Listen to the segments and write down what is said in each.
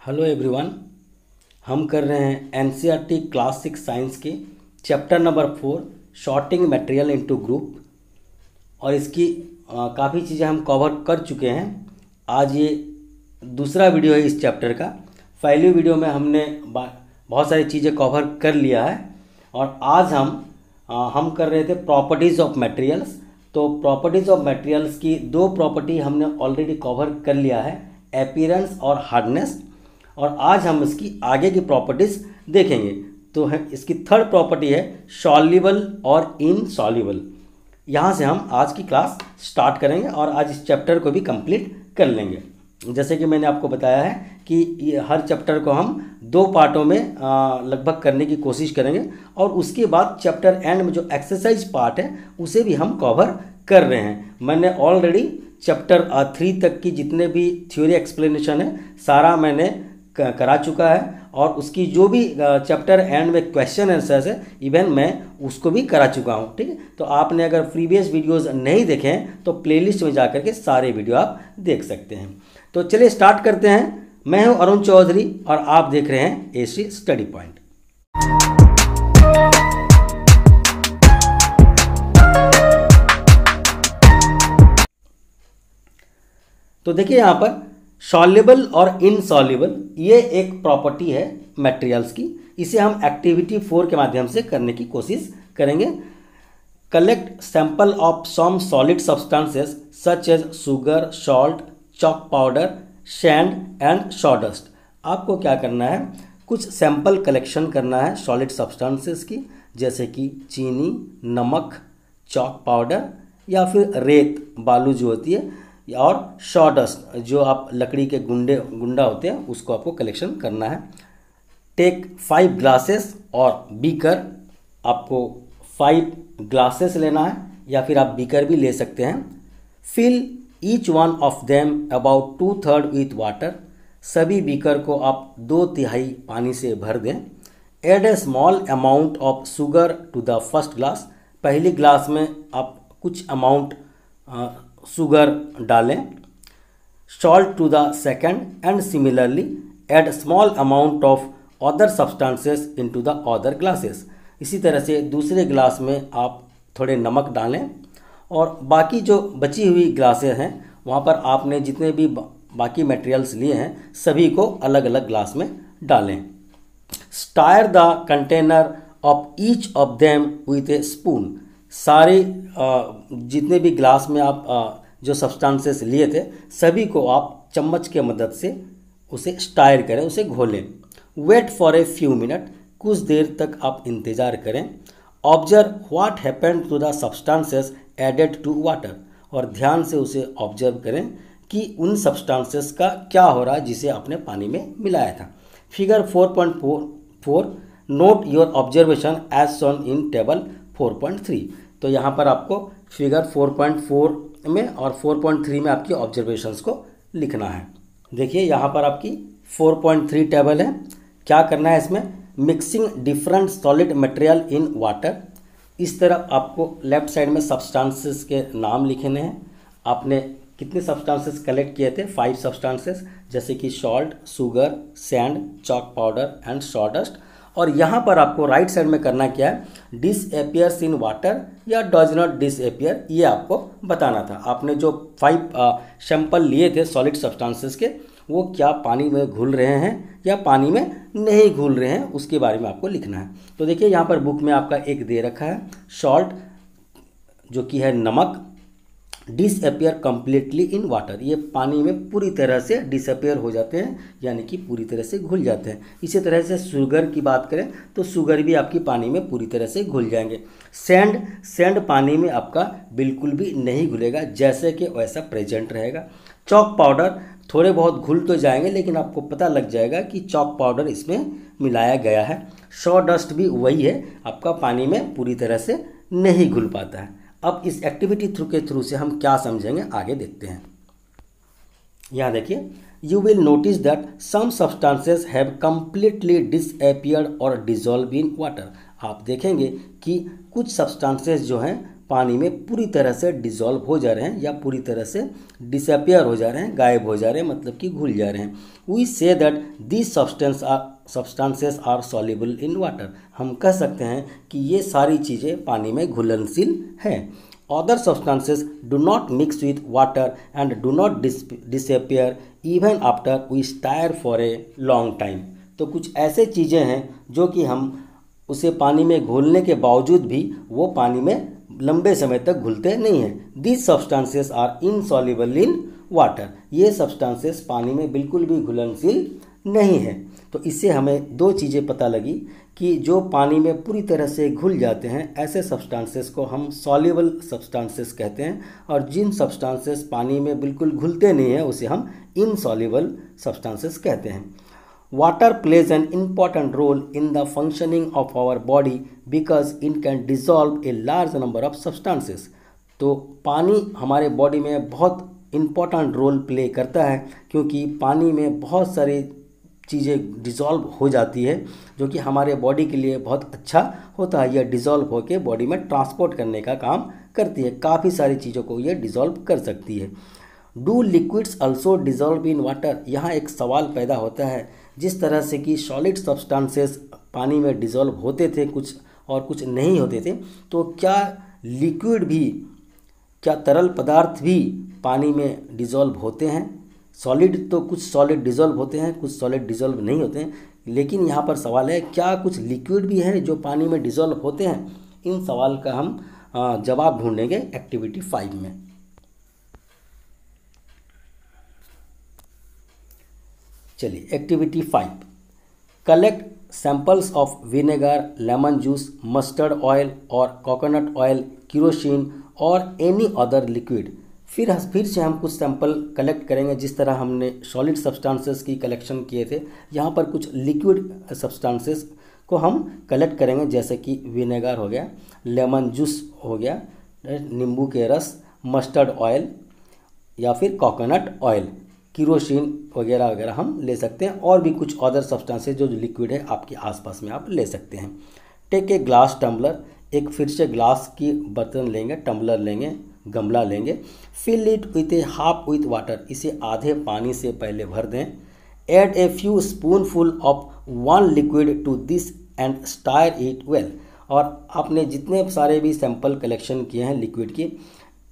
Hello everyone. हम कर रहे हैं एनसीईआरटी क्लास 6 साइंस के chapter number 4 sorting material into group और इसकी काफ़ी चीज़ें हम कवर कर चुके हैं। आज ये दूसरा वीडियो है इस चैप्टर का। पहली वीडियो में हमने बहुत सारी चीज़ें कवर कर लिया है और आज हम कर रहे थे प्रॉपर्टीज़ ऑफ मटेरियल्स। तो प्रॉपर्टीज़ ऑफ मटेरियल्स की दो प्रॉपर्टी हमने ऑलरेडी कवर कर लिया है, अपीयरेंस और हार्डनेस, और आज हम इसकी आगे की प्रॉपर्टीज़ देखेंगे। तो है इसकी थर्ड प्रॉपर्टी है सॉल्युबल और इनसॉल्युबल। यहाँ से हम आज की क्लास स्टार्ट करेंगे और आज इस चैप्टर को भी कंप्लीट कर लेंगे। जैसे कि मैंने आपको बताया है कि ये हर चैप्टर को हम दो पार्टों में लगभग करने की कोशिश करेंगे और उसके बाद चैप्टर एंड में जो एक्सरसाइज पार्ट है उसे भी हम कवर कर रहे हैं। मैंने ऑलरेडी चैप्टर 3 तक की जितने भी थ्योरी एक्सप्लेनेशन है सारा मैंने करा चुका है और उसकी जो भी चैप्टर एंड में क्वेश्चन आंसर्स है इवन मैं उसको भी करा चुका हूँ। ठीक है, तो आपने अगर प्रीवियस वीडियोस नहीं देखे हैं तो प्लेलिस्ट में जाकर के सारे वीडियो आप देख सकते हैं। तो चलिए स्टार्ट करते हैं। मैं हूँ अरुण चौधरी और आप देख रहे हैं एसी स्टडी पॉइंट। तो देखिए यहाँ पर सॉल्युबल और इनसॉल्युबल ये एक प्रॉपर्टी है मटेरियल्स की। इसे हम एक्टिविटी 4 के माध्यम से करने की कोशिश करेंगे। Collect sample of some solid substances such as sugar, salt, chalk powder, sand and sawdust. आपको क्या करना है, कुछ सैंपल कलेक्शन करना है सॉलिड सब्सटेंसेस की, जैसे कि चीनी, नमक, चॉक पाउडर या फिर रेत बालू जो होती है, और सॉडस्ट जो आप लकड़ी के गुंडा होते हैं उसको आपको कलेक्शन करना है। टेक 5 ग्लासेस और बीकर। आपको 5 ग्लासेस लेना है या फिर आप बीकर भी ले सकते हैं। Fill each one of them about 2/3 with water. सभी बीकर को आप 2/3 पानी से भर दें। Add a small amount of sugar to the first glass. पहली ग्लास में आप कुछ अमाउंट शुगर डालें। Salt to the second and similarly add small amount of other substances into the other glasses. इसी तरह से दूसरे ग्लास में आप थोड़े नमक डालें और बाकी जो बची हुई ग्लासेस हैं वहाँ पर आपने जितने भी बाकी मटेरियल्स लिए हैं सभी को अलग अलग ग्लास में डालें। Stair the container of each of them with A spoon. सारे जितने भी ग्लास में आप जो सब्सटेंसेस लिए थे सभी को आप चम्मच के मदद से उसे स्टायर करें, उसे घोलें। Wait for a few minute. कुछ देर तक आप इंतज़ार करें। Observe what happened to the substances added to water. और ध्यान से उसे ऑब्जर्व करें कि उन सब्सटेंसेस का क्या हो रहा है जिसे आपने पानी में मिलाया था। Figure 4.4 note your observation as shown in table 4.3। तो यहाँ पर आपको फिगर 4.4 में और 4.3 में आपकी ऑब्जर्वेशंस को लिखना है। देखिए यहाँ पर आपकी 4.3 टेबल है। क्या करना है इसमें, mixing different solid material in water. इस तरह आपको लेफ्ट साइड में सब्सटेंसेस के नाम लिखने हैं। आपने कितने सब्सटेंसेस कलेक्ट किए थे, 5 सब्सटेंसेस, जैसे कि salt, sugar, sand, chalk powder and sawdust. और यहाँ पर आपको राइट साइड में करना क्या है, डिसअपियर्स इन वाटर या डज नॉट डिसअपियर, ये आपको बताना था। आपने जो 5 सैंपल लिए थे सॉलिड सब्सटेंसेस के वो क्या पानी में घुल रहे हैं या पानी में नहीं घुल रहे हैं उसके बारे में आपको लिखना है। तो देखिए यहाँ पर बुक में आपका एक दे रखा है सॉल्ट जो कि है नमक, डिसअपियर कम्प्लीटली इन वाटर। ये पानी में पूरी तरह से डिसअपियर हो जाते हैं यानी कि पूरी तरह से घुल जाते हैं। इसी तरह से शुगर की बात करें तो शुगर भी आपकी पानी में पूरी तरह से घुल जाएंगे। सैंड पानी में आपका बिल्कुल भी नहीं घुलेगा, जैसे कि वैसा प्रेजेंट रहेगा। चॉक पाउडर थोड़े बहुत घुल तो जाएंगे लेकिन आपको पता लग जाएगा कि चॉक पाउडर इसमें मिलाया गया है। सॉडस्ट भी वही है, आपका पानी में पूरी तरह से नहीं घुल पाता है। अब इस एक्टिविटी के थ्रू से हम क्या समझेंगे आगे देखते हैं। यहाँ देखिए, you will notice that some substances have completely disappeared और डिजॉल्व इन वाटर। आप देखेंगे कि कुछ सब्सटेंसेस जो हैं पानी में पूरी तरह से डिसॉल्व हो जा रहे हैं या पूरी तरह से डिसअपियर हो जा रहे हैं, गायब हो जा रहे हैं, मतलब कि घुल जा रहे हैं। We see that these substances are soluble in water. हम कह सकते हैं कि ये सारी चीज़ें पानी में घुलनशील हैं। Other substances do not mix with water and do not disappear even after we stir for a long time. तो कुछ ऐसे चीज़ें हैं जो कि हम उसे पानी में घोलने के बावजूद भी वो पानी में लंबे समय तक घुलते नहीं हैं। These substances are insoluble in water. ये सब्सटेंसेस पानी में बिल्कुल भी घुलनशील नहीं है। तो इससे हमें दो चीज़ें पता लगी कि जो पानी में पूरी तरह से घुल जाते हैं ऐसे सब्सटेंसेस को हम सॉल्युबल सब्सटेंसेस कहते हैं, और जिन सब्सटेंसेस पानी में बिल्कुल घुलते नहीं हैं उसे हम इनसॉल्युबल सब्सटेंसेस कहते हैं। Water plays an important role in the functioning of our body because it can dissolve a large number of substances। तो पानी हमारे बॉडी में बहुत इम्पॉर्टेंट रोल प्ले करता है क्योंकि पानी में बहुत सारी चीज़ें डिज़ोल्व हो जाती है जो कि हमारे बॉडी के लिए बहुत अच्छा होता है। यह डिज़ोल्व होकर बॉडी में ट्रांसपोर्ट करने का काम करती है, काफ़ी सारी चीज़ों को यह डिज़ोल्व कर सकती है। Do liquids also dissolve in water. यहाँ एक सवाल पैदा होता है, जिस तरह से कि सॉलिड सब्सटेंसेस पानी में डिज़ोल्व होते थे कुछ और कुछ नहीं होते थे, तो क्या लिक्विड भी, क्या तरल पदार्थ भी पानी में डिज़ोल्व होते हैं? सॉलिड तो कुछ सॉलिड डिज़ोल्व होते हैं, कुछ सॉलिड डिज़ोल्व नहीं होते हैं, लेकिन यहाँ पर सवाल है क्या कुछ लिक्विड भी है जो पानी में डिज़ोल्व होते हैं? इन सवाल का हम जवाब ढूंढेंगे एक्टिविटी 5 में। चलिए activity 5, collect samples of vinegar, lemon juice, mustard oil और कोकोनट ऑयल, केरोसिन और एनी अदर लिक्विड। फिर से हम कुछ सैंपल कलेक्ट करेंगे जिस तरह हमने सॉलिड सब्सटेंसेस की कलेक्शन किए थे। यहाँ पर कुछ लिक्विड सब्सटेंसेस को हम कलेक्ट करेंगे, जैसे कि विनेगर हो गया, लेमन जूस हो गया, नींबू के रस, मस्टर्ड ऑयल या फिर कोकोनट ऑयल, केरोसिन वगैरह वगैरह हम ले सकते हैं, और भी कुछ अदर सब्सटेंसेस जो लिक्विड है आपके आसपास में आप ले सकते हैं। टेक ए ग्लास टम्बलर, एक फिर से ग्लास की बर्तन लेंगे, टम्बलर लेंगे, गमला लेंगे, fill it with a half with water, इसे आधे पानी से पहले भर दें। Add a few spoonful of one liquid to this and stir it well. और आपने जितने सारे भी सैंपल कलेक्शन किए हैं लिक्विड की,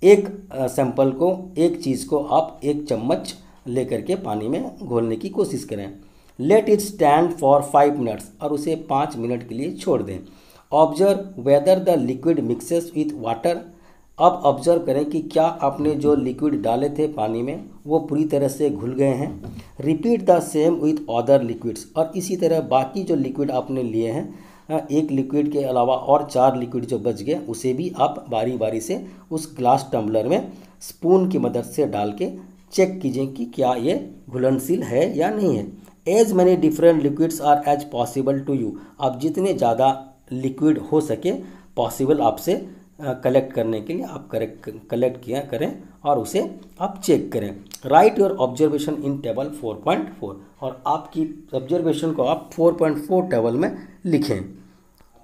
एक सैंपल को, एक चीज़ को आप एक चम्मच लेकर के पानी में घोलने की कोशिश करें। Let it stand for 5 minutes, और उसे 5 मिनट के लिए छोड़ दें। Observe whether the liquid mixes with water. अब ऑब्जर्व करें कि क्या आपने जो लिक्विड डाले थे पानी में वो पूरी तरह से घुल गए हैं। Repeat the same with other liquids, और इसी तरह बाकी जो लिक्विड आपने लिए हैं, एक लिक्विड के अलावा और 4 लिक्विड जो बच गए उसे भी आप बारी बारी से उस ग्लास टम्बलर में स्पून की मदद से डाल के चेक कीजिए कि क्या ये घुलनशील है या नहीं है। As many different liquids are as possible to you. आप जितने ज़्यादा लिक्विड हो सके पॉसिबल आपसे कलेक्ट करने के लिए आप कलेक्ट किया करें और उसे आप चेक करें। Right your observation in table 4.4, और आपकी ऑब्जर्वेशन को आप 4.4 टेबल में लिखें।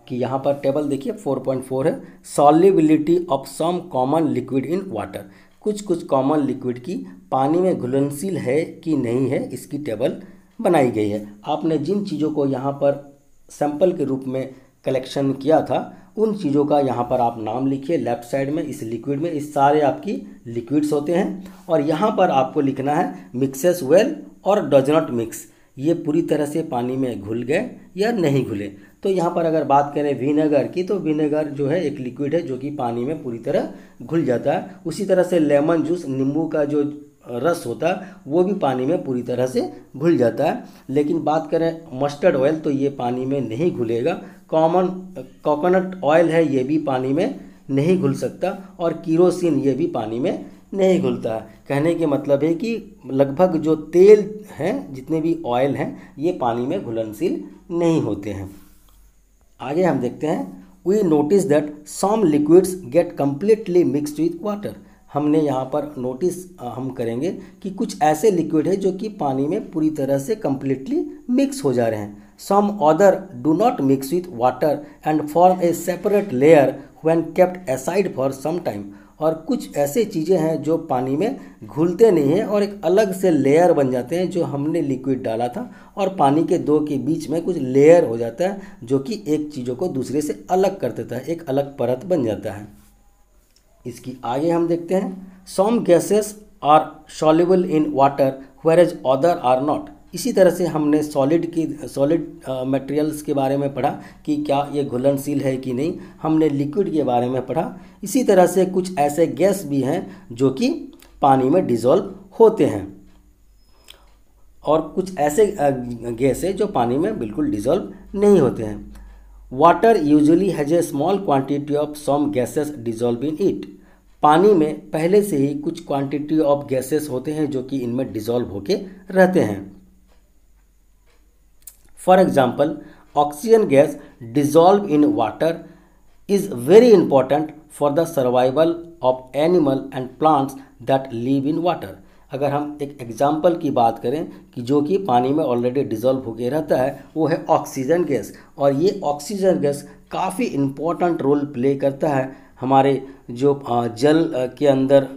कि यहाँ पर टेबल देखिए 4.4 है, solubility of some common liquid in water. कुछ कॉमन लिक्विड की पानी में घुलनशील है कि नहीं है, इसकी टेबल बनाई गई है। आपने जिन चीज़ों को यहाँ पर सैंपल के रूप में कलेक्शन किया था उन चीज़ों का यहाँ पर आप नाम लिखिए लेफ्ट साइड में। इस लिक्विड में इस सारे आपकी लिक्विड्स होते हैं, और यहाँ पर आपको लिखना है मिक्सेस वेल और डज नॉट मिक्स, ये पूरी तरह से पानी में घुल गए या नहीं घुले। तो यहाँ पर अगर बात करें विनेगर की, तो विनेगर जो है एक लिक्विड है जो कि पानी में पूरी तरह घुल जाता है। उसी तरह से लेमन जूस, नींबू का जो रस होता है वो भी पानी में पूरी तरह से घुल जाता है। लेकिन बात करें मस्टर्ड ऑयल तो ये पानी में नहीं घुलेगा। कोकोनट ऑयल है ये भी पानी में नहीं घुल सकता, और केरोसिन ये भी पानी में नहीं घुलता है। कहने के मतलब है कि लगभग जो तेल हैं, जितने भी ऑयल हैं, ये पानी में घुलनशील नहीं होते हैं। आगे हम देखते हैं, we notice that some liquids get completely mixed with water. हमने यहाँ पर नोटिस हम करेंगे कि कुछ ऐसे लिक्विड है जो कि पानी में पूरी तरह से कम्प्लीटली मिक्स हो जा रहे हैं। Some other do not mix with water and form a separate layer when kept aside for some time. और कुछ ऐसे चीज़ें हैं जो पानी में घुलते नहीं हैं और एक अलग से लेयर बन जाते हैं, जो हमने लिक्विड डाला था और पानी के दो के बीच में कुछ लेयर हो जाता है जो कि एक चीज़ों को दूसरे से अलग कर देता है, एक अलग परत बन जाता है। इसकी आगे हम देखते हैं, some gases are soluble in water whereas other are not. इसी तरह से हमने सॉलिड मटेरियल्स के बारे में पढ़ा कि क्या ये घुलनशील है कि नहीं, हमने लिक्विड के बारे में पढ़ा। इसी तरह से कुछ ऐसे गैस भी हैं जो कि पानी में डिज़ोल्व होते हैं और कुछ ऐसे गैस है जो पानी में बिल्कुल डिज़ोल्व नहीं होते हैं। Water usually has a small quantity of some gases dissolve in it. पानी में पहले से ही कुछ क्वांटिटी ऑफ गैसेस होते हैं जो कि इनमें डिज़ोल्व होके रहते हैं। For example, oxygen gas dissolve in water is very important for the survival of animal and plants that live in water. अगर हम एक एग्जाम्पल की बात करें कि जो कि पानी में ऑलरेडी डिज़ोल्व होके रहता है, वो है ऑक्सीजन गैस। और ये ऑक्सीजन गैस काफ़ी इम्पोर्टेंट रोल प्ले करता है हमारे जो जल के अंदर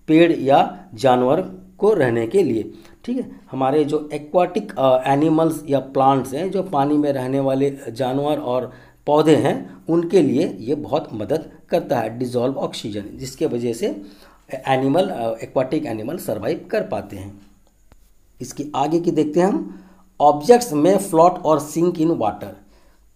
पेड़ या जानवर को रहने के लिए। ठीक है, हमारे जो एक्वाटिक एनिमल्स या प्लांट्स हैं, जो पानी में रहने वाले जानवर और पौधे हैं, उनके लिए ये बहुत मदद करता है डिज़ोल्व ऑक्सीजन, जिसके वजह से एक्वाटिक एनिमल सर्वाइव कर पाते हैं। इसकी आगे की देखते हैं हम, ऑब्जेक्ट्स में फ्लोट और सिंक इन वाटर।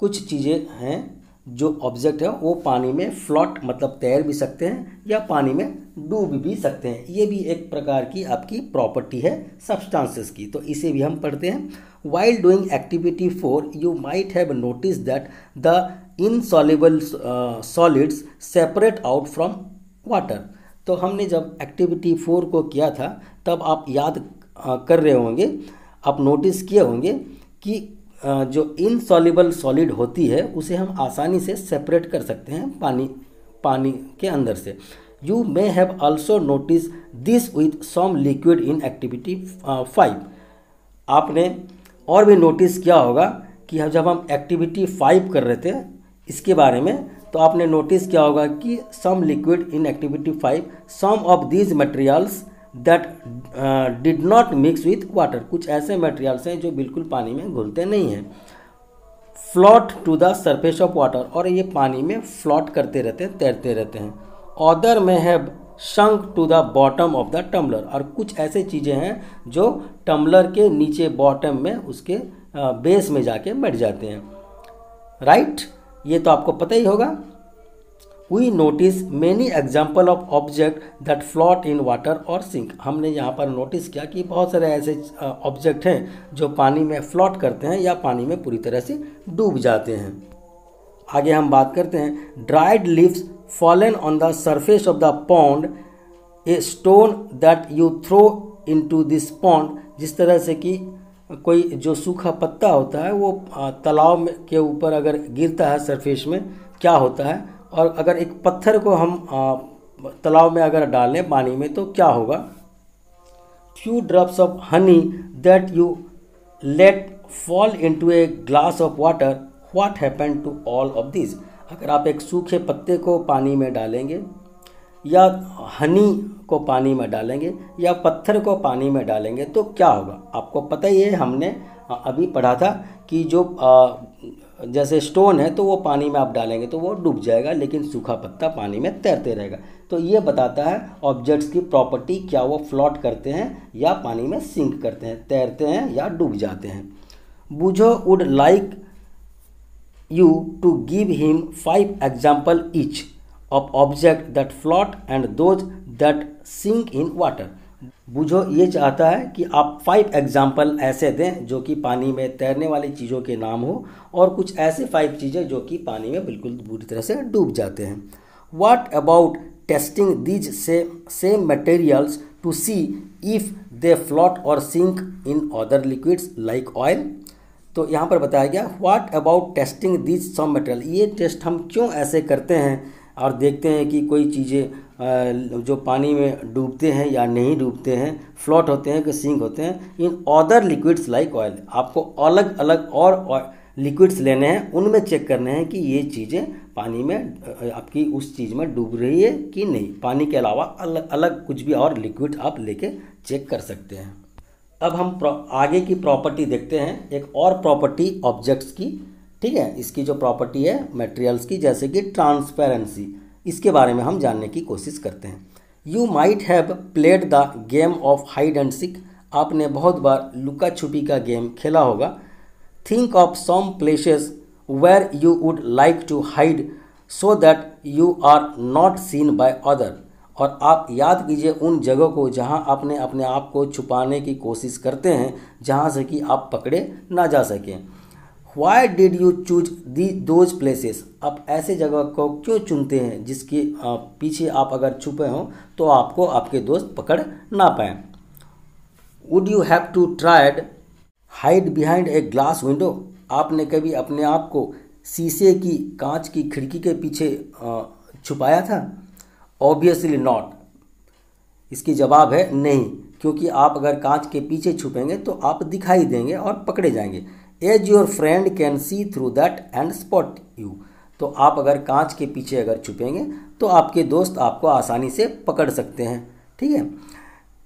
कुछ चीज़ें हैं जो ऑब्जेक्ट है वो पानी में फ्लोट मतलब तैर भी सकते हैं या पानी में डूब भी सकते हैं। ये भी एक प्रकार की आपकी प्रॉपर्टी है सब्सटेंसेस की, तो इसे भी हम पढ़ते हैं। While doing activity 4 you might have notice that the insoluble solids separate out from water. तो हमने जब एक्टिविटी 4 को किया था तब आप याद कर रहे होंगे, आप नोटिस किए होंगे कि जो इनसॉल्युबल सॉलिड होती है उसे हम आसानी से सेपरेट कर सकते हैं पानी के अंदर से। You may have also notice this with some liquid in activity 5। आपने और भी नोटिस किया होगा कि जब हम एक्टिविटी 5 कर रहे थे इसके बारे में, तो आपने नोटिस किया होगा कि some liquid in activity 5 some of these materials that did not mix with water. कुछ ऐसे मटेरियल्स हैं जो बिल्कुल पानी में घुलते नहीं हैं। Float to the surface of water, और ये पानी में फ्लोट करते रहते हैं, तैरते रहते हैं। Other may have sunk to the bottom of the tumbler, और कुछ ऐसे चीज़ें हैं जो टम्बलर के नीचे बॉटम में उसके बेस में जाके बैठ जाते हैं। राइट, ये तो आपको पता ही होगा। We notice many example of object that float in water or sink। हमने यहाँ पर नोटिस किया कि बहुत सारे ऐसे ऑब्जेक्ट हैं जो पानी में फ्लोट करते हैं या पानी में पूरी तरह से डूब जाते हैं। आगे हम बात करते हैं, dried leaves fallen on the surface of the pond, a stone that you throw into this pond. जिस तरह से कि कोई जो सूखा पत्ता होता है वो तालाब के ऊपर अगर गिरता है सरफेस में, क्या होता है, और अगर एक पत्थर को हम तालाब में अगर डालें पानी में तो क्या होगा। Few drops of honey that you let fall into a glass of water, what happen to all of this. अगर आप एक सूखे पत्ते को पानी में डालेंगे या हनी को पानी में डालेंगे या पत्थर को पानी में डालेंगे तो क्या होगा। आपको पता ही है, हमने अभी पढ़ा था कि जो जैसे स्टोन है तो वो पानी में आप डालेंगे तो वो डूब जाएगा, लेकिन सूखा पत्ता पानी में तैरते रहेगा। तो ये बताता है ऑब्जेक्ट्स की प्रॉपर्टी, क्या वो फ्लोट करते हैं या पानी में सिंक करते हैं, तैरते हैं या डूब जाते हैं। Boojho would like you to give him 5 example each of object that float and those that sink in water. Boojho ये चाहता है कि आप 5 एग्जाम्पल ऐसे दें जो कि पानी में तैरने वाली चीज़ों के नाम हो, और कुछ ऐसे 5 चीज़ें जो कि पानी में बिल्कुल बुरी तरह से डूब जाते हैं। What about testing these same materials to see if they float और sink in other liquids like oil. तो यहाँ पर बताया गया what about testing these some material. ये टेस्ट हम क्यों ऐसे करते हैं और देखते हैं कि कोई चीज़ें जो पानी में डूबते हैं या नहीं डूबते हैं, फ्लोट होते हैं कि सिंक होते हैं इन अदर लिक्विड्स लाइक ऑयल। आपको अलग अलग और लिक्विड्स लेने हैं, उनमें चेक करने हैं कि ये चीज़ें पानी में आपकी उस चीज़ में डूब रही है कि नहीं। पानी के अलावा अलग अलग कुछ भी और लिक्विड आप लेके चेक कर सकते हैं। अब हम आगे की प्रॉपर्टी देखते हैं, एक और प्रॉपर्टी ऑब्जेक्ट्स की। ठीक है, इसकी जो प्रॉपर्टी है मटेरियल्स की, जैसे कि ट्रांसपेरेंसी, इसके बारे में हम जानने की कोशिश करते हैं। You might have played the game of hide and seek. आपने बहुत बार लुका छुपी का गेम खेला होगा। Think of some places where you would like to hide so that you are not seen by other. और आप याद कीजिए उन जगहों को जहां आपने अपने आप को छुपाने की कोशिश करते हैं, जहां से कि आप पकड़े ना जा सकें। Why did you choose those places? आप ऐसे जगह को क्यों चुनते हैं जिसके पीछे आप अगर छुपे हों तो आपको आपके दोस्त पकड़ ना पाएं। Would you have to tried hide behind a glass window? आपने कभी अपने आप को शीशे की कांच की खिड़की के पीछे छुपाया था? Obviously not. इसकी जवाब है नहीं, क्योंकि आप अगर कांच के पीछे छुपेंगे तो आप दिखाई देंगे और पकड़े जाएंगे। As your friend can see through that and spot you. तो आप अगर कांच के पीछे अगर छुपेंगे तो आपके दोस्त आपको आसानी से पकड़ सकते हैं। ठीक है,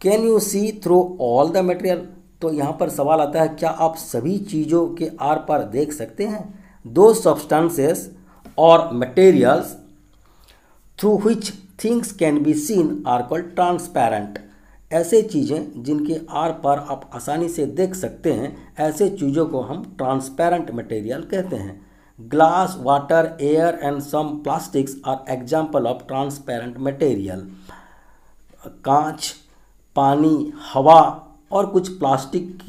can you see through all the material. तो यहाँ पर सवाल आता है, क्या आप सभी चीज़ों के आर पार देख सकते हैं? दो सब्सटेंसेस और materials through which things can be seen are called transparent. ऐसे चीज़ें जिनके आर पार आप आसानी से देख सकते हैं, ऐसे चीज़ों को हम ट्रांसपेरेंट मटेरियल कहते हैं। Glass, water, air and some plastics are example of transparent material. कांच, पानी, हवा और कुछ प्लास्टिक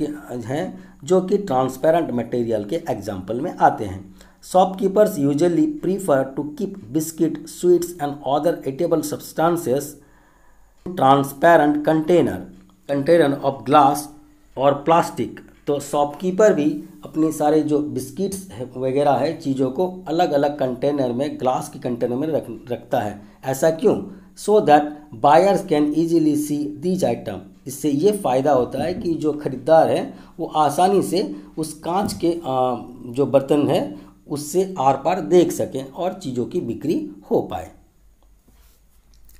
हैं जो कि ट्रांसपेरेंट मटेरियल के एग्जाम्पल में आते हैं। Shopkeepers usually prefer to keep biscuit, sweets and other eatable substances transparent container of glass और प्लास्टिक। तो शॉपकीपर भी अपनी सारे जो बिस्किट्स वगैरह है चीज़ों को अलग अलग कंटेनर में, ग्लास के कंटेनर में रखता है। ऐसा क्यों? So that buyers can easily see these item. इससे ये फ़ायदा होता है कि जो खरीदार है वो आसानी से उस कांच के जो बर्तन है उससे आर पार देख सकें और चीज़ों की बिक्री हो पाए।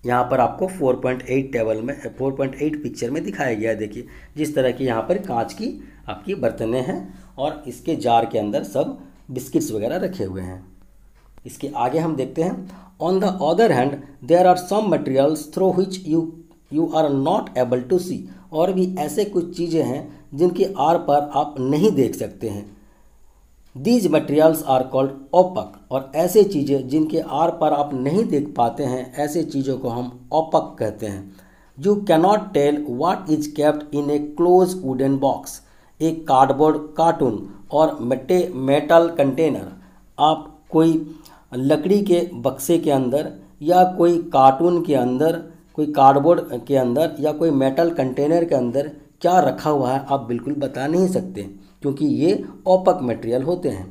यहाँ पर आपको 4.8 टेबल में 4.8 पिक्चर में दिखाया गया है। देखिए जिस तरह की यहाँ पर कांच की आपकी बर्तनें हैं और इसके जार के अंदर सब बिस्किट्स वगैरह रखे हुए हैं। इसके आगे हम देखते हैं, on the other hand there are some materials through which you are not able to see. और भी ऐसे कुछ चीज़ें हैं जिनके आर पार आप नहीं देख सकते हैं। These materials are called opaque. और ऐसे चीज़ें जिनके आर पार आप नहीं देख पाते हैं, ऐसे चीज़ों को हम ओपक कहते हैं। You cannot tell what is kept in a close wooden box. एक कार्डबोर्ड कार्टून और मेटल कंटेनर, आप कोई लकड़ी के बक्से के अंदर या कोई कार्टून के अंदर, कोई कार्डबोर्ड के अंदर या कोई मेटल कंटेनर के अंदर क्या रखा हुआ है आप बिल्कुल बता नहीं सकते, क्योंकि ये ओपक मटेरियल होते हैं।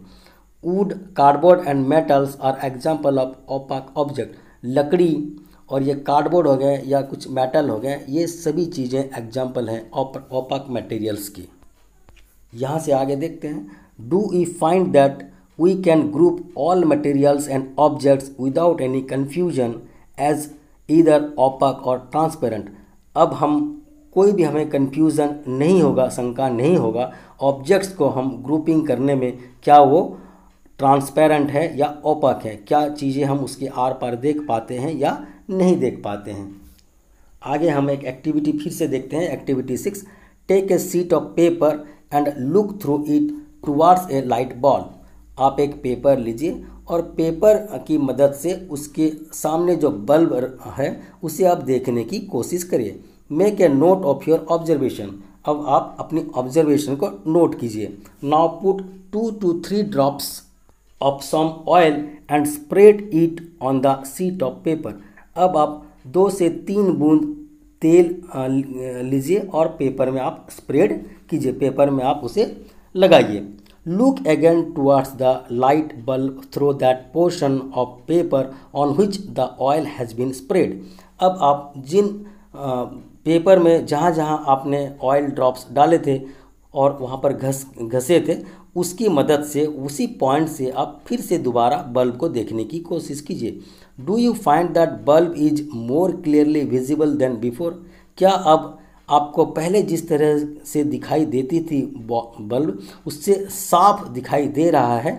Wood, cardboard and metals are example of opaque object. लकड़ी और ये कार्डबोर्ड हो गए या कुछ मेटल हो गए, ये सभी चीज़ें एग्जाम्पल हैं ओपक मटेरियल्स की। यहाँ से आगे देखते हैं, do we find that we can group all materials and objects without any confusion as either opaque और ट्रांसपेरेंट। अब हमें कन्फ्यूज़न नहीं होगा, शंका नहीं होगा ऑब्जेक्ट्स को हम ग्रुपिंग करने में, क्या वो ट्रांसपेरेंट है या ओपक है, क्या चीज़ें हम उसके आर पार देख पाते हैं या नहीं देख पाते हैं। आगे हम एक एक्टिविटी फिर से देखते हैं, activity 6। Take a sheet of paper and look through it towards a light ball. आप एक पेपर लीजिए और पेपर की मदद से उसके सामने जो बल्ब है उसे आप देखने की कोशिश करिए। Make a note of your observation. अब आप अपनी ऑब्जर्वेशन को नोट कीजिए। Now put 2 to 3 drops of some oil and spread it on the sheet of paper। अब आप 2 से 3 बूंद तेल लीजिए और पेपर में आप स्प्रेड कीजिए, पेपर में आप उसे लगाइए। Look again towards the light bulb through that portion of paper on which the oil has been spread. अब आप जिन पेपर में जहाँ जहाँ आपने ऑयल ड्रॉप्स डाले थे और वहाँ पर घसे थे, उसकी मदद से उसी पॉइंट से आप फिर से दोबारा बल्ब को देखने की कोशिश कीजिए। Do you find that bulb is more clearly visible than before? क्या अब आपको पहले जिस तरह से दिखाई देती थी बल्ब, उससे साफ दिखाई दे रहा है?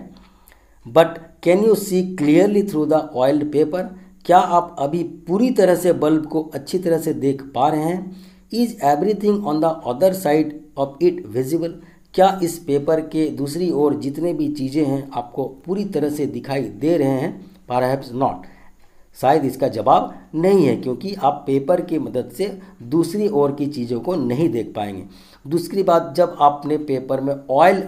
But can you see clearly through the oiled paper? क्या आप अभी पूरी तरह से बल्ब को अच्छी तरह से देख पा रहे हैं? Is everything on the other side of it visible? क्या इस पेपर के दूसरी ओर जितने भी चीज़ें हैं आपको पूरी तरह से दिखाई दे रहे हैं? Perhaps not. शायद इसका जवाब नहीं है, क्योंकि आप पेपर की मदद से दूसरी ओर की चीज़ों को नहीं देख पाएंगे। दूसरी बात, जब आपने पेपर में ऑयल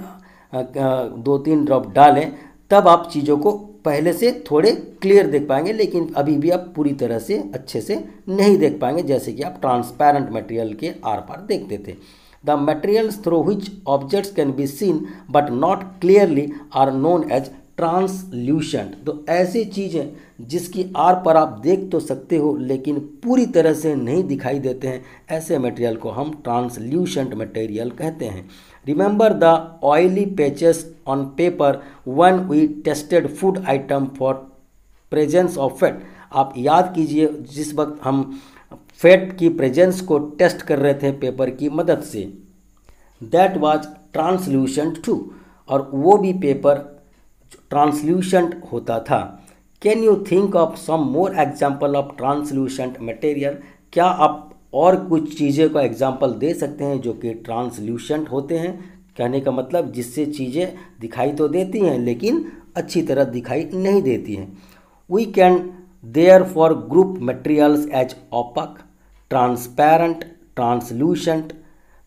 2-3 ड्रॉप डालें, तब आप चीज़ों को पहले से थोड़े क्लियर देख पाएंगे, लेकिन अभी भी आप पूरी तरह से अच्छे से नहीं देख पाएंगे, जैसे कि आप ट्रांसपेरेंट मटेरियल के आर पार देखते थे। The materials through which objects can be seen but not clearly are known as translucent. तो ऐसी चीज़ें जिसकी आर पर आप देख तो सकते हो लेकिन पूरी तरह से नहीं दिखाई देते हैं, ऐसे मटेरियल को हम ट्रांसल्यूशेंट मटेरियल कहते हैं। Remember the oily patches on paper when we tested food item for presence of fat. आप याद कीजिए जिस वक्त हम फैट की प्रेजेंस को टेस्ट कर रहे थे पेपर की मदद से, दैट वाज ट्रांसल्यूशेंट टू, और वो भी पेपर ट्रांसल्यूशेंट होता था। Can you think of some more example of translucent material? क्या आप और कुछ चीज़ें का एग्जाम्पल दे सकते हैं जो कि ट्रांसल्यूशेंट होते हैं? कहने का मतलब जिससे चीज़ें दिखाई तो देती हैं लेकिन अच्छी तरह दिखाई नहीं देती हैं। We can therefore group materials as opaque, transparent, translucent.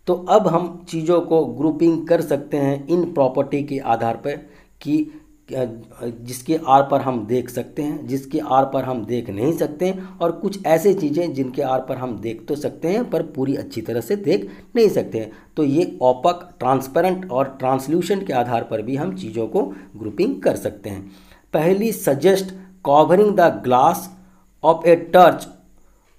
तो अब हम चीज़ों को ग्रुपिंग कर सकते हैं इन प्रॉपर्टी के आधार पर कि जिसके आर पर हम देख सकते हैं, जिसके आर पर हम देख नहीं सकते, और कुछ ऐसे चीज़ें जिनके आर पर हम देख तो सकते हैं पर पूरी अच्छी तरह से देख नहीं सकते हैं। तो ये ओपक, ट्रांसपेरेंट और ट्रांसल्यूशेंट के आधार पर भी हम चीज़ों को ग्रुपिंग कर सकते हैं। पहली, suggest covering the glass of a torch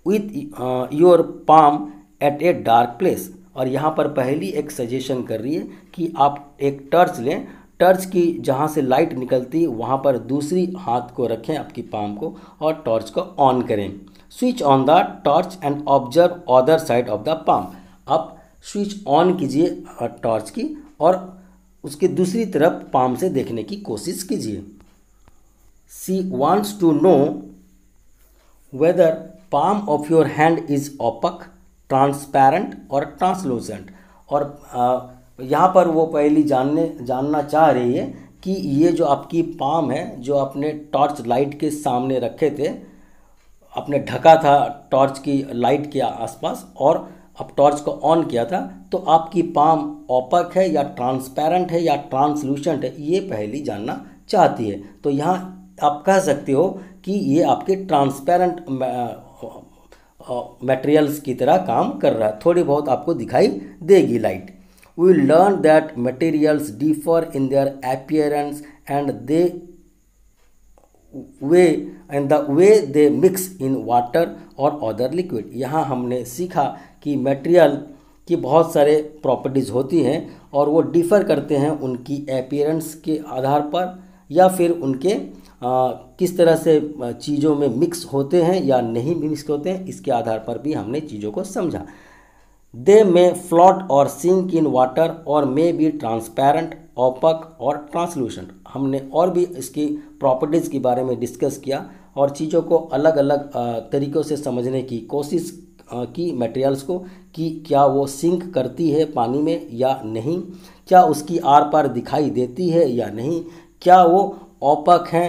with your palm at a dark place. और यहाँ पर पहली एक सजेशन कर रही है कि आप एक टर्च लें, टर्च की जहाँ से लाइट निकलती है वहाँ पर दूसरी हाथ को रखें आपकी पाम को और टॉर्च को ऑन करें। Switch on the torch and observe other side of the palm. आप स्विच ऑन कीजिए टॉर्च की और उसके दूसरी तरफ पाम से देखने की कोशिश कीजिए। She wants to know whether palm of your hand is opaque, transparent और ट्रांसलूसेंट। और यहाँ पर वो पहली जानना चाह रही है कि ये जो आपकी पाम है, जो आपने टॉर्च लाइट के सामने रखे थे, आपने ढका था टॉर्च की लाइट के आसपास और अब टॉर्च को ऑन किया था, तो आपकी पाम ओपक है या ट्रांसपेरेंट है या ट्रांसलूसेंट है, ये पहली जानना चाहती है। तो यहाँ आप कह सकते हो कि ये आपके ट्रांसपेरेंट मटेरियल्स की तरह काम कर रहा है, थोड़ी बहुत आपको दिखाई देगी light. We learn that materials differ in their appearance and the way they mix in water or other liquid। यहाँ हमने सीखा कि मटेरियल की बहुत सारे प्रॉपर्टीज़ होती हैं और वो डिफ़र करते हैं उनकी अपीयरेंस के आधार पर या फिर उनके किस तरह से चीज़ों में मिक्स होते हैं या नहीं मिक्स होते हैं, इसके आधार पर भी हमने चीज़ों को समझा। They may float or sink in water or may be transparent, opaque और translucent। हमने और भी इसकी प्रॉपर्टीज़ के बारे में डिस्कस किया और चीज़ों को अलग अलग तरीक़ों से समझने की कोशिश की मटेरियल्स को, कि क्या वो सिंक करती है पानी में या नहीं, क्या उसकी आर पार दिखाई देती है या नहीं, क्या वो ओपक हैं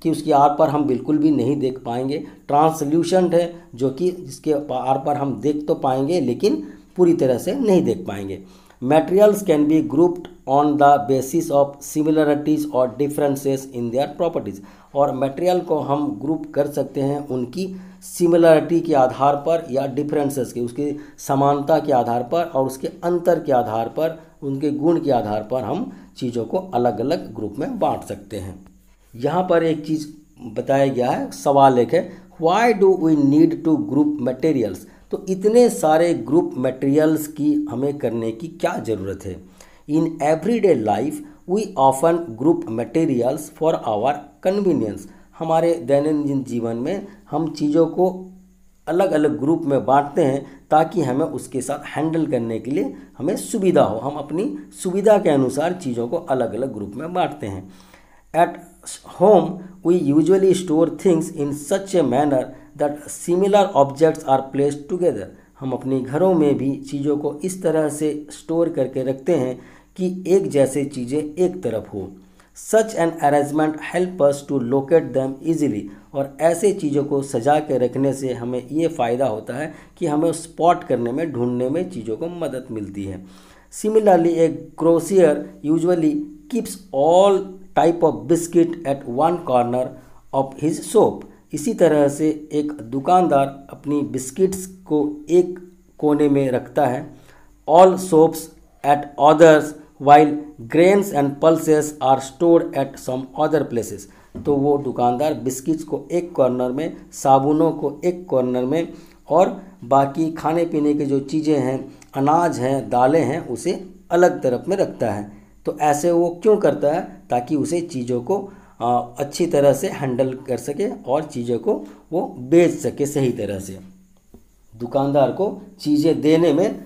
कि उसकी आर पर हम बिल्कुल भी नहीं देख पाएंगे, ट्रांसल्यूशेंट है जो कि जिसके आर पर हम देख तो पाएंगे लेकिन पूरी तरह से नहीं देख पाएंगे। Materials can be grouped on the basis of similarities और डिफरेंसेस इन देयर प्रॉपर्टीज़। और मटेरियल को हम ग्रुप कर सकते हैं उनकी सिमिलरिटी के आधार पर या डिफरेंसेस के, उसकी समानता के आधार पर और उसके अंतर के आधार पर, उनके गुण के आधार पर हम चीज़ों को अलग अलग ग्रुप में बांट सकते हैं। यहाँ पर एक चीज़ बताया गया है, सवाल एक है, why do we need to group materials. तो इतने सारे ग्रुप मटेरियल्स की हमें करने की क्या ज़रूरत है। In everyday life we often group materials for our convenience. हमारे दैनंदिन जीवन में हम चीज़ों को अलग अलग ग्रुप में बांटते हैं ताकि हमें उसके साथ हैंडल करने के लिए हमें सुविधा हो। हम अपनी सुविधा के अनुसार चीज़ों को अलग अलग ग्रुप में बांटते हैं। At home we usually store things in such a manner that similar objects are placed together. हम अपने घरों में भी चीज़ों को इस तरह से स्टोर करके रखते हैं कि एक जैसे चीज़ें एक तरफ हो। Such an arrangement help us to locate them easily. और ऐसे चीज़ों को सजा के रखने से हमें ये फ़ायदा होता है कि हमें स्पॉट करने में, ढूंढने में चीज़ों को मदद मिलती है। Similarly a grocer usually keeps all type of biscuit at one corner of his shop. इसी तरह से एक दुकानदार अपनी बिस्किट्स को एक कोने में रखता है। All soaps at others while grains and pulses are stored at some other places. तो वो दुकानदार बिस्किट्स को एक कॉर्नर में, साबुनों को एक कॉर्नर में और बाकी खाने पीने की जो चीज़ें हैं, अनाज हैं, दालें हैं, उसे अलग तरफ में रखता है। तो ऐसे वो क्यों करता है? ताकि उसे चीज़ों को अच्छी तरह से हैंडल कर सके और चीज़ों को वो बेच सके सही तरह से। दुकानदार को चीज़ें देने में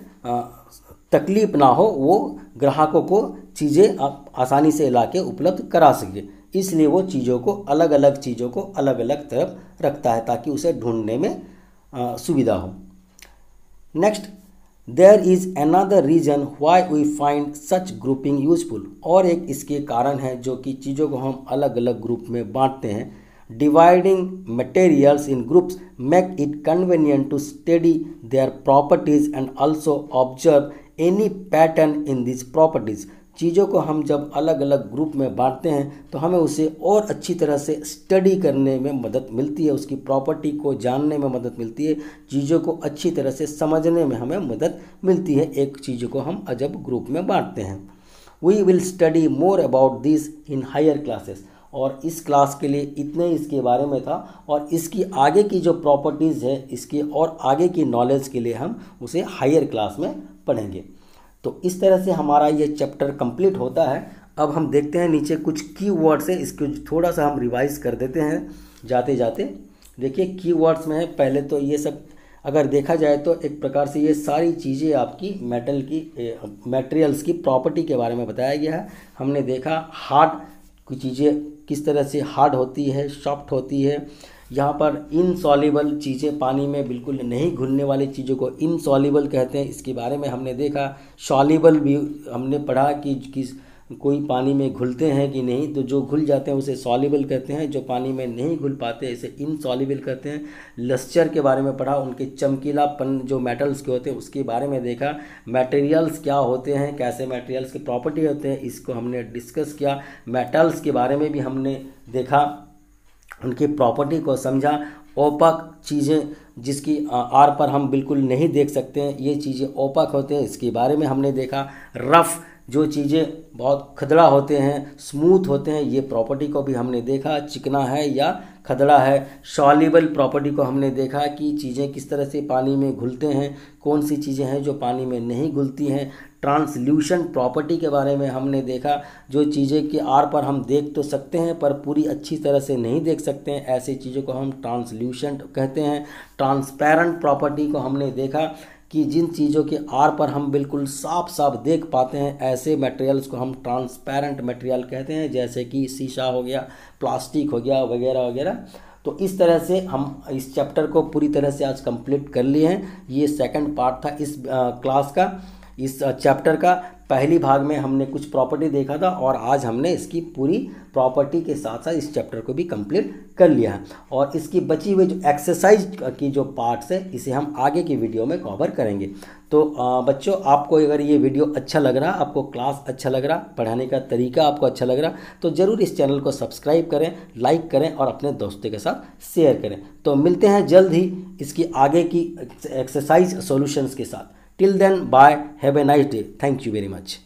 तकलीफ़ ना हो, वो ग्राहकों को चीज़ें आसानी से ला के उपलब्ध करा सके। इसलिए वो चीज़ों को अलग अलग तरफ रखता है ताकि उसे ढूंढने में सुविधा हो। Next, there is another reason why we find such grouping useful. और एक इसके कारण है जो कि चीज़ों को हम अलग अलग ग्रुप में बांटते हैं। Dividing materials in groups make it convenient to study their properties and also observe any pattern in this properties. चीज़ों को हम जब अलग अलग ग्रुप में बांटते हैं तो हमें उसे और अच्छी तरह से स्टडी करने में मदद मिलती है, उसकी प्रॉपर्टी को जानने में मदद मिलती है, चीज़ों को अच्छी तरह से समझने में हमें मदद मिलती है एक चीज़ को हम जब ग्रुप में बांटते हैं। We will study more about this in higher classes. और इस क्लास के लिए इतने इसके बारे में था, और इसकी आगे की जो प्रॉपर्टीज़ है, इसकी और आगे की नॉलेज के लिए हम उसे हायर क्लास में पढ़ेंगे। तो इस तरह से हमारा ये चैप्टर कंप्लीट होता है। अब हम देखते हैं नीचे कुछ कीवर्ड्स है, इसको थोड़ा सा हम रिवाइज कर देते हैं जाते जाते। देखिए कीवर्ड्स में है, पहले तो ये सब अगर देखा जाए तो एक प्रकार से ये सारी चीज़ें आपकी मटेरियल्स की प्रॉपर्टी के बारे में बताया गया है। हमने देखा हार्ड की चीज़ें किस तरह से हार्ड होती है, सॉफ्ट होती है। यहाँ पर इनसॉल्युबल चीज़ें, पानी में बिल्कुल नहीं घुलने वाली चीज़ों को इनसॉल्युबल कहते हैं, इसके बारे में हमने देखा। सॉल्युबल भी हमने पढ़ा कि कोई पानी में घुलते हैं कि नहीं, तो जो घुल जाते हैं उसे सॉल्युबल कहते हैं, जो पानी में नहीं घुल पाते इसे इनसॉल्युबल कहते हैं। लस्चर के बारे में पढ़ा, उनके चमकीलापन जो मेटल्स के होते हैं उसके बारे में देखा। मटेरियल्स क्या होते हैं, कैसे मटेरियल्स की प्रॉपर्टी होते हैं, इसको हमने डिस्कस किया। मेटल्स के बारे में भी हमने देखा, उनकी प्रॉपर्टी को समझा। ओपक चीज़ें जिसकी आर पर हम बिल्कुल नहीं देख सकते हैं, ये चीज़ें ओपक होते हैं, इसके बारे में हमने देखा। रफ़ जो चीज़ें बहुत खदड़ा होते हैं, स्मूथ होते हैं, ये प्रॉपर्टी को भी हमने देखा, चिकना है या खदड़ा है। सॉल्युबल प्रॉपर्टी को हमने देखा कि चीज़ें किस तरह से पानी में घुलते हैं, कौन सी चीज़ें हैं जो पानी में नहीं घुलती हैं। ट्रांसल्यूशन प्रॉपर्टी के बारे में हमने देखा, जो चीज़ें के आर पर हम देख तो सकते हैं पर पूरी अच्छी तरह से नहीं देख सकते हैं, ऐसी चीज़ों को हम ट्रांसल्यूशन कहते हैं। ट्रांसपेरेंट प्रॉपर्टी को हमने देखा कि जिन चीज़ों के आर पर हम बिल्कुल साफ साफ देख पाते हैं, ऐसे मटेरियल्स को हम ट्रांसपेरेंट मटेरियल कहते हैं, जैसे कि शीशा हो गया, प्लास्टिक हो गया, वगैरह वगैरह। तो इस तरह से हम इस चैप्टर को पूरी तरह से आज कंप्लीट कर लिए हैं। ये सेकंड पार्ट था इस क्लास का, इस चैप्टर का। पहली भाग में हमने कुछ प्रॉपर्टी देखा था और आज हमने इसकी पूरी प्रॉपर्टी के साथ साथ इस चैप्टर को भी कंप्लीट कर लिया है। और इसकी बची हुई जो एक्सरसाइज की जो पार्ट्स है इसे हम आगे की वीडियो में कवर करेंगे। तो बच्चों, आपको अगर ये वीडियो अच्छा लग रहा, आपको क्लास अच्छा लग रहा, पढ़ाने का तरीका आपको अच्छा लग रहा, तो ज़रूर इस चैनल को सब्सक्राइब करें, लाइक करें और अपने दोस्तों के साथ शेयर करें। तो मिलते हैं जल्द ही इसकी आगे की एक्सरसाइज सॉल्यूशंस के साथ। Till then, bye. Have a nice day. Thank you very much.